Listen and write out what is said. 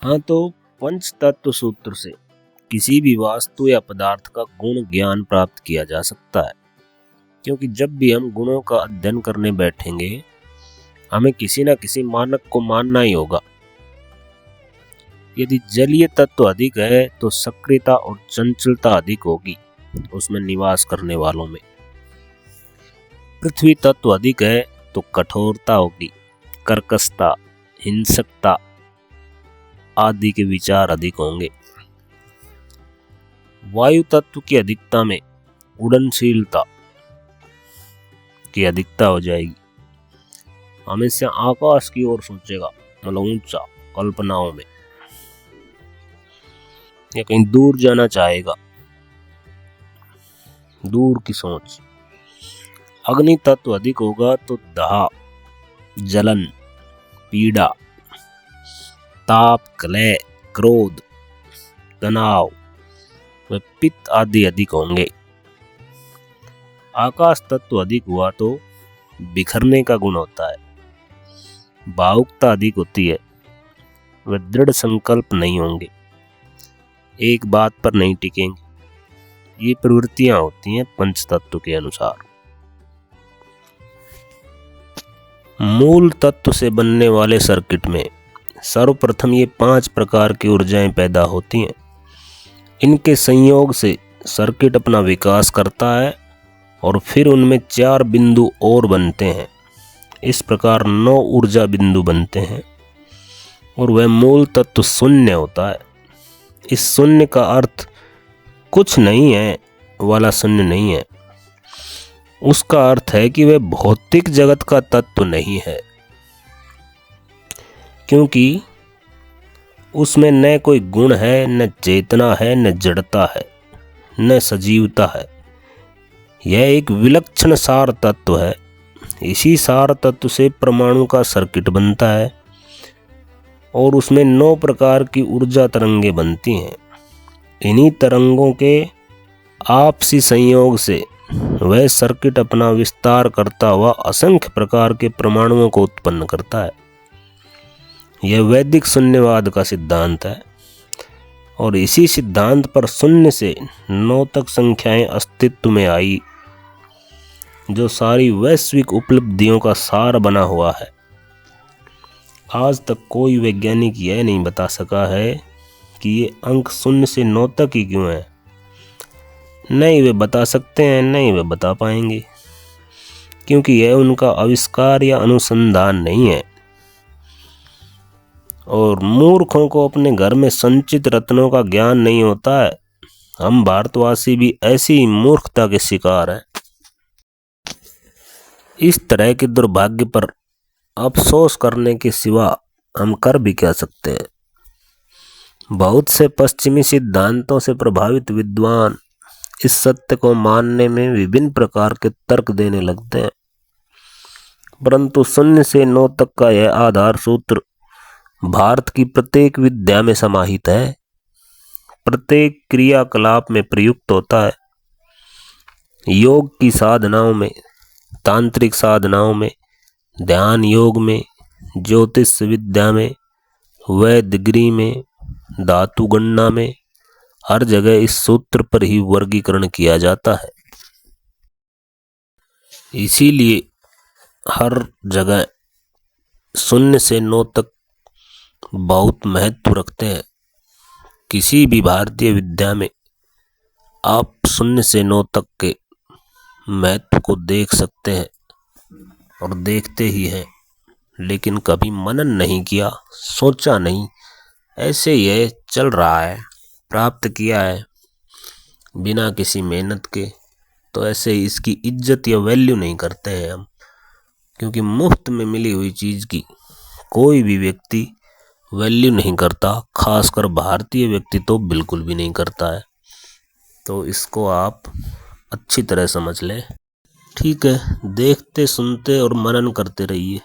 हाँ, तो पंच तत्व सूत्र से किसी भी वास्तु या पदार्थ का गुण ज्ञान प्राप्त किया जा सकता है, क्योंकि जब भी हम गुणों का अध्ययन करने बैठेंगे हमें किसी न किसी मानक को मानना ही होगा। यदि जलीय तत्व अधिक है तो सक्रियता और चंचलता अधिक होगी उसमें निवास करने वालों में। पृथ्वी तत्व अधिक है तो कठोरता होगी, कर्कशता, हिंसकता आदि के विचार अधिक होंगे। वायु तत्व की अधिकता में उड़नशीलता की अधिकता हो जाएगी, हमेशा आकाश की ओर सोचेगा, मतलब ऊंचा, कल्पनाओं में, या कहीं दूर जाना चाहेगा, दूर की सोच। अग्नि तत्व अधिक होगा तो दाह, जलन, पीड़ा, ताप, कलह, क्रोध, तनाव व पित्त आदि अधिक होंगे। आकाश तत्व अधिक हुआ तो बिखरने का गुण होता है, भावुकता अधिक होती है, वे दृढ़ संकल्प नहीं होंगे, एक बात पर नहीं टिकेंगे। ये प्रवृत्तियां होती हैं पंच तत्व के अनुसार। मूल तत्व से बनने वाले सर्किट में सर्वप्रथम ये 5 प्रकार की ऊर्जाएं पैदा होती हैं। इनके संयोग से सर्किट अपना विकास करता है और फिर उनमें 4 बिंदु और बनते हैं। इस प्रकार 9 ऊर्जा बिंदु बनते हैं और वह मूल तत्व शून्य होता है। इस शून्य का अर्थ कुछ नहीं है वाला शून्य नहीं है, उसका अर्थ है कि वह भौतिक जगत का तत्व नहीं है, क्योंकि उसमें न कोई गुण है, न चेतना है, न जड़ता है, न सजीवता है। यह एक विलक्षण सार तत्व है। इसी सार तत्व से परमाणु का सर्किट बनता है और उसमें 9 प्रकार की ऊर्जा तरंगें बनती हैं। इन्हीं तरंगों के आपसी संयोग से वह सर्किट अपना विस्तार करता हुआ असंख्य प्रकार के परमाणुओं को उत्पन्न करता है। यह वैदिक शून्यवाद का सिद्धांत है और इसी सिद्धांत पर शून्य से 9 तक संख्याएं अस्तित्व में आई, जो सारी वैश्विक उपलब्धियों का सार बना हुआ है। आज तक कोई वैज्ञानिक यह नहीं बता सका है कि ये अंक 0 से 9 तक ही क्यों है। नहीं वे बता सकते हैं, नहीं वे बता पाएंगे, क्योंकि यह उनका आविष्कार या अनुसंधान नहीं है। और मूर्खों को अपने घर में संचित रत्नों का ज्ञान नहीं होता है। हम भारतवासी भी ऐसी मूर्खता के शिकार हैं। इस तरह के दुर्भाग्य पर अफसोस करने के सिवा हम कर भी क्या सकते हैं। बहुत से पश्चिमी सिद्धांतों से प्रभावित विद्वान इस सत्य को मानने में विभिन्न प्रकार के तर्क देने लगते हैं, परंतु 0 से 9 तक का यह आधार सूत्र भारत की प्रत्येक विद्या में समाहित है, प्रत्येक क्रियाकलाप में प्रयुक्त होता है। योग की साधनाओं में, तांत्रिक साधनाओं में, ध्यान योग में, ज्योतिष विद्या में, वैदगिरी में, धातु गणना में, हर जगह इस सूत्र पर ही वर्गीकरण किया जाता है। इसीलिए हर जगह 0 से 9 तक बहुत महत्व रखते हैं। किसी भी भारतीय विद्या में आप 0 से 9 तक के महत्व को देख सकते हैं और देखते ही हैं, लेकिन कभी मनन नहीं किया, सोचा नहीं, ऐसे यह चल रहा है, प्राप्त किया है बिना किसी मेहनत के, तो ऐसे इसकी इज्जत या वैल्यू नहीं करते हैं हम, क्योंकि मुफ्त में मिली हुई चीज़ की कोई भी व्यक्ति वैल्यू नहीं करता, खासकर भारतीय व्यक्ति तो बिल्कुल भी नहीं करता है। तो इसको आप अच्छी तरह समझ लें। ठीक है, देखते सुनते और मनन करते रहिए।